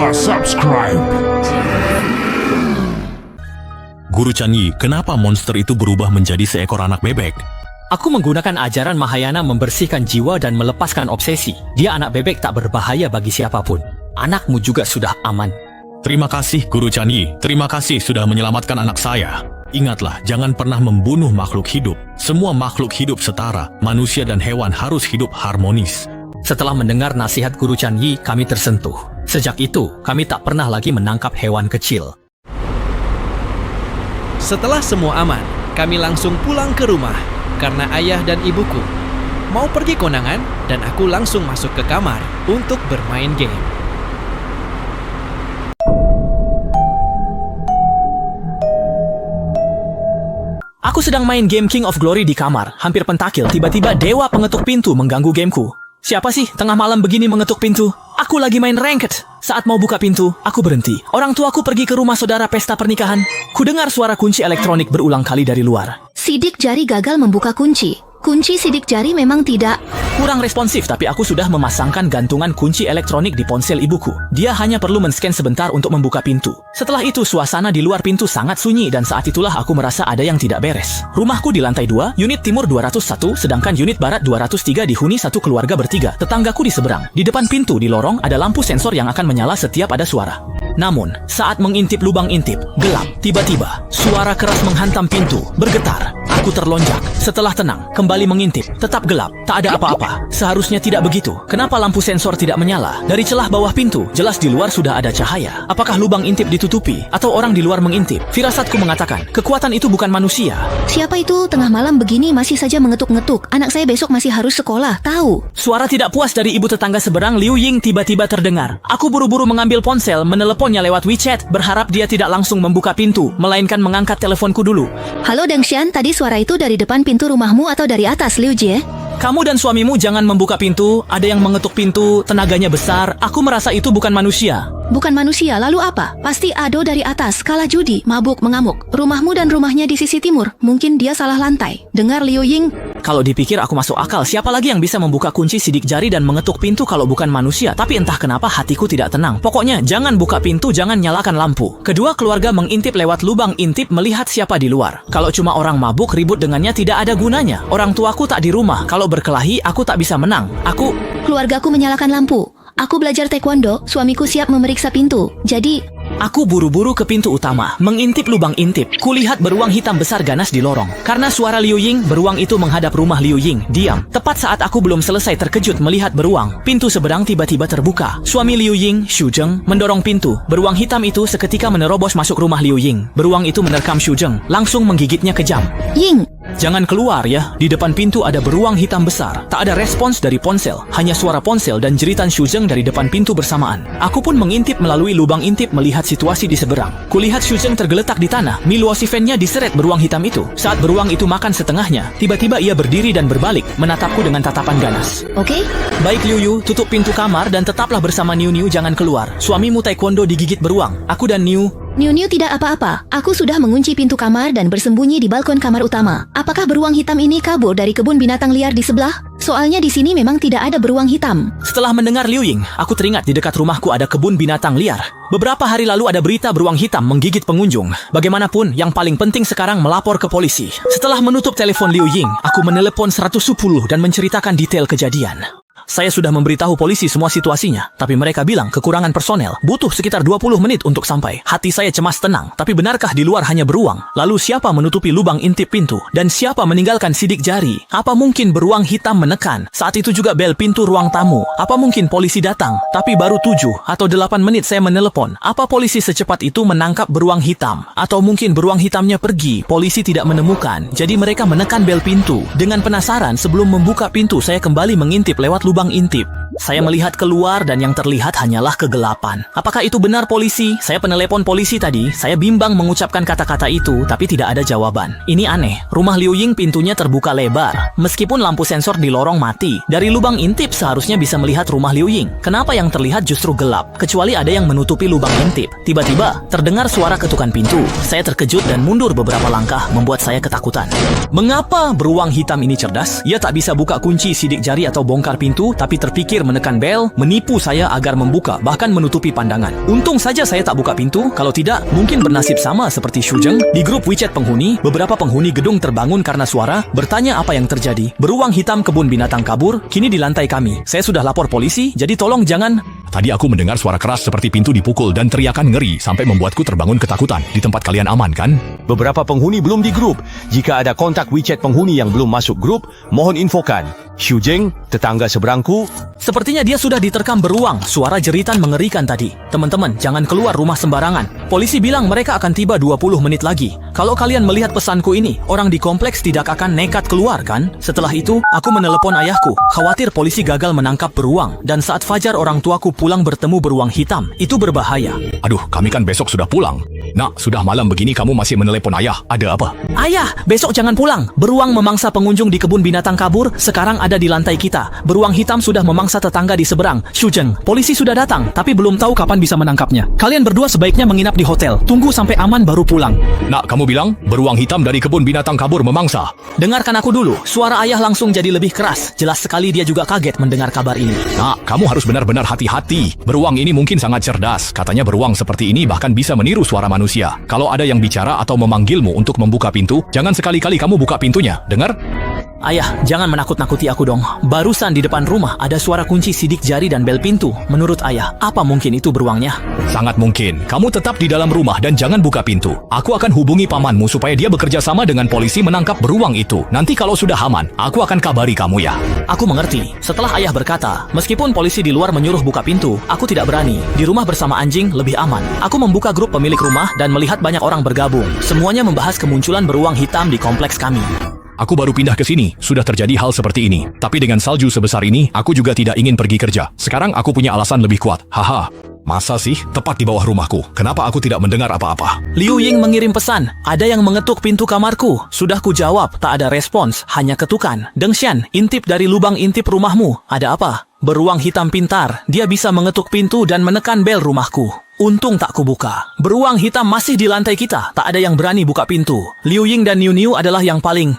lupa subscribe. Guru Chanyi, kenapa monster itu berubah menjadi seekor anak bebek? Aku menggunakan ajaran Mahayana membersihkan jiwa dan melepaskan obsesi. Dia anak bebek tak berbahaya bagi siapapun. Anakmu juga sudah aman. Terima kasih, Guru Chanyi. Terima kasih sudah menyelamatkan anak saya. Ingatlah, jangan pernah membunuh makhluk hidup. Semua makhluk hidup setara. Manusia dan hewan harus hidup harmonis. Setelah mendengar nasihat Guru Chanyi, kami tersentuh. Sejak itu, kami tak pernah lagi menangkap hewan kecil. Setelah semua aman, kami langsung pulang ke rumah karena ayah dan ibuku mau pergi kondangan dan aku langsung masuk ke kamar untuk bermain game. Aku sedang main game King of Glory di kamar, hampir pentakil. Tiba-tiba dewa pengetuk pintu mengganggu gameku. Siapa sih tengah malam begini mengetuk pintu? Aku lagi main ranked. Saat mau buka pintu, aku berhenti. Orang tuaku pergi ke rumah saudara pesta pernikahan. Kudengar suara kunci elektronik berulang kali dari luar. Sidik jari gagal membuka kunci. Kunci sidik jari memang tidak Kurang responsif, tapi aku sudah memasangkan gantungan kunci elektronik di ponsel ibuku. Dia hanya perlu men-scan sebentar untuk membuka pintu. Setelah itu, suasana di luar pintu sangat sunyi dan saat itulah aku merasa ada yang tidak beres. Rumahku di lantai 2, unit timur 201, sedangkan unit barat 203 dihuni satu keluarga bertiga. Tetanggaku di seberang. Di depan pintu di lorong ada lampu sensor yang akan menyala setiap ada suara. Namun, saat mengintip lubang intip, gelap. Tiba-tiba, suara keras menghantam pintu, bergetar. Aku terlonjak. Setelah tenang, kembali mengintip. Tetap gelap, tak ada apa-apa. Seharusnya tidak begitu. Kenapa lampu sensor tidak menyala? Dari celah bawah pintu, jelas di luar sudah ada cahaya. Apakah lubang intip ditutupi? Atau orang di luar mengintip? Firasatku mengatakan, kekuatan itu bukan manusia. Siapa itu tengah malam begini masih saja mengetuk-ngetuk? Anak saya besok masih harus sekolah, tahu? Suara tidak puas dari ibu tetangga seberang, Liu Ying, tiba-tiba terdengar. Aku buru-buru mengambil ponsel, meneleponnya lewat WeChat, berharap dia tidak langsung membuka pintu, melainkan mengangkat teleponku dulu. Halo Dangshan, tadi suara itu dari depan pintu rumahmu atau dari atas, Liu Jie? Kamu dan suamimu jangan membuka pintu, ada yang mengetuk pintu, tenaganya besar, aku merasa itu bukan manusia. Bukan manusia, lalu apa? Pasti Ado dari atas, kalah judi, mabuk, mengamuk. Rumahmu dan rumahnya di sisi timur, mungkin dia salah lantai. Dengar Liu Ying? Kalau dipikir aku masuk akal, siapa lagi yang bisa membuka kunci sidik jari dan mengetuk pintu kalau bukan manusia? Tapi entah kenapa hatiku tidak tenang. Pokoknya jangan buka pintu, jangan nyalakan lampu. Kedua keluarga mengintip lewat lubang intip melihat siapa di luar. Kalau cuma orang mabuk, ribut dengannya tidak ada gunanya. Orang tuaku tak di rumah, kalau berkelahi aku tak bisa menang. Keluargaku menyalakan lampu. Aku belajar taekwondo, suamiku siap memeriksa pintu. Jadi, aku buru-buru ke pintu utama, mengintip lubang intip. Kulihat beruang hitam besar ganas di lorong. Karena suara Liu Ying, beruang itu menghadap rumah Liu Ying. Diam. Tepat saat aku belum selesai terkejut melihat beruang, pintu seberang tiba-tiba terbuka. Suami Liu Ying, Xu Zheng, mendorong pintu. Beruang hitam itu seketika menerobos masuk rumah Liu Ying. Beruang itu menerkam Xu Zheng, langsung menggigitnya kejam. Ying! Jangan keluar ya, di depan pintu ada beruang hitam besar. Tak ada respons dari ponsel, hanya suara ponsel dan jeritan Xu Zheng dari depan pintu bersamaan. Aku pun mengintip melalui lubang intip melihat situasi di seberang. Kulihat Xu Zheng tergeletak di tanah, Miluosifen-nya diseret beruang hitam itu. Saat beruang itu makan setengahnya, tiba-tiba ia berdiri dan berbalik, menatapku dengan tatapan ganas. Oke? Baik Liu Yu, tutup pintu kamar dan tetaplah bersama Niu Niu, jangan keluar. Suamimu taekwondo digigit beruang. Aku dan Niu Tidak apa-apa. Aku sudah mengunci pintu kamar dan bersembunyi di balkon kamar utama. Apakah beruang hitam ini kabur dari kebun binatang liar di sebelah? Soalnya di sini memang tidak ada beruang hitam. Setelah mendengar Liu Ying, aku teringat di dekat rumahku ada kebun binatang liar. Beberapa hari lalu ada berita beruang hitam menggigit pengunjung. Bagaimanapun, yang paling penting sekarang melapor ke polisi. Setelah menutup telepon Liu Ying, aku menelepon 110 dan menceritakan detail kejadian. Saya sudah memberitahu polisi semua situasinya, tapi mereka bilang kekurangan personel, butuh sekitar 20 menit untuk sampai. Hati saya cemas tenang, tapi benarkah di luar hanya beruang? Lalu siapa menutupi lubang intip pintu? Dan siapa meninggalkan sidik jari? Apa mungkin beruang hitam menekan? Saat itu juga bel pintu ruang tamu. Apa mungkin polisi datang? Tapi baru 7 atau 8 menit saya menelepon. Apa polisi secepat itu menangkap beruang hitam? Atau mungkin beruang hitamnya pergi, polisi tidak menemukan, jadi mereka menekan bel pintu. Dengan penasaran, sebelum membuka pintu, saya kembali mengintip lewat lubang intip. Saya melihat keluar dan yang terlihat hanyalah kegelapan. Apakah itu benar polisi? Saya penelepon polisi tadi. Saya bimbang mengucapkan kata-kata itu, tapi tidak ada jawaban. Ini aneh. Rumah Liu Ying pintunya terbuka lebar. Meskipun lampu sensor di lorong mati, dari lubang intip seharusnya bisa melihat rumah Liu Ying. Kenapa yang terlihat justru gelap? Kecuali ada yang menutupi lubang intip. Tiba-tiba, terdengar suara ketukan pintu. Saya terkejut dan mundur beberapa langkah, membuat saya ketakutan. Mengapa beruang hitam ini cerdas? Ia tak bisa buka kunci sidik jari atau bongkar pintu, tapi terpikir berpikir menekan bel, menipu saya agar membuka, bahkan menutupi pandangan. Untung saja saya tak buka pintu, kalau tidak, mungkin bernasib sama seperti Shujeng. Di grup WeChat penghuni, beberapa penghuni gedung terbangun karena suara, bertanya apa yang terjadi. Beruang hitam kebun binatang kabur, kini di lantai kami. Saya sudah lapor polisi, jadi tolong jangan... Tadi aku mendengar suara keras seperti pintu dipukul dan teriakan ngeri sampai membuatku terbangun ketakutan. Di tempat kalian aman kan? Beberapa penghuni belum di grup. Jika ada kontak WeChat penghuni yang belum masuk grup, mohon infokan. Shujeng, tetangga seberangku, Sepertinya dia sudah diterkam beruang. Suara jeritan mengerikan tadi. Teman-teman, jangan keluar rumah sembarangan. Polisi bilang mereka akan tiba 20 menit lagi. Kalau kalian melihat pesanku ini, orang di kompleks tidak akan nekat keluar kan? Setelah itu, aku menelepon ayahku. Khawatir polisi gagal menangkap beruang. Dan saat fajar orang tuaku pulang bertemu beruang hitam. Itu berbahaya. Aduh, kami kan besok sudah pulang. Nak, sudah malam begini kamu masih menelepon ayah. Ada apa? Ayah, besok jangan pulang. Beruang memangsa pengunjung di kebun binatang kabur. Sekarang ada di lantai kita. Beruang hitam sudah memangsa tetangga di seberang. Shujeng, polisi sudah datang, tapi belum tahu kapan bisa menangkapnya. Kalian berdua sebaiknya menginap di hotel. Tunggu sampai aman baru pulang. Nak, kamu bilang beruang hitam dari kebun binatang kabur memangsa. Dengarkan aku dulu. Suara ayah langsung jadi lebih keras. Jelas sekali dia juga kaget mendengar kabar ini. Nak, kamu harus benar-benar hati-hati. Beruang ini mungkin sangat cerdas. Katanya beruang seperti ini bahkan bisa meniru suara manusia. Kalau ada yang bicara atau memanggilmu untuk membuka pintu, jangan sekali-kali kamu buka pintunya. Dengar? Ayah, jangan menakut-nakuti aku dong. Barusan di depan rumah ada suara kunci sidik jari dan bel pintu. Menurut ayah, apa mungkin itu beruangnya? Sangat mungkin. Kamu tetap di dalam rumah dan jangan buka pintu. Aku akan hubungi pamanmu supaya dia bekerja sama dengan polisi menangkap beruang itu. Nanti kalau sudah aman, aku akan kabari kamu ya. Aku mengerti. Setelah ayah berkata, meskipun polisi di luar menyuruh buka pintu, aku tidak berani. Di rumah bersama anjing lebih aman. Aku membuka grup pemilik rumah dan melihat banyak orang bergabung. Semuanya membahas kemunculan beruang hitam di kompleks kami. Aku baru pindah ke sini, sudah terjadi hal seperti ini. Tapi dengan salju sebesar ini, aku juga tidak ingin pergi kerja. Sekarang aku punya alasan lebih kuat. Haha. Masa sih? Tepat di bawah rumahku. Kenapa aku tidak mendengar apa-apa? Liu Ying mengirim pesan. Ada yang mengetuk pintu kamarku. Sudah ku jawab, tak ada respons, hanya ketukan. Deng Xian, intip dari lubang intip rumahmu. Ada apa? Beruang hitam pintar. Dia bisa mengetuk pintu dan menekan bel rumahku. Untung tak kubuka. Beruang hitam masih di lantai kita. Tak ada yang berani buka pintu. Liu Ying dan Niu Niu adalah yang paling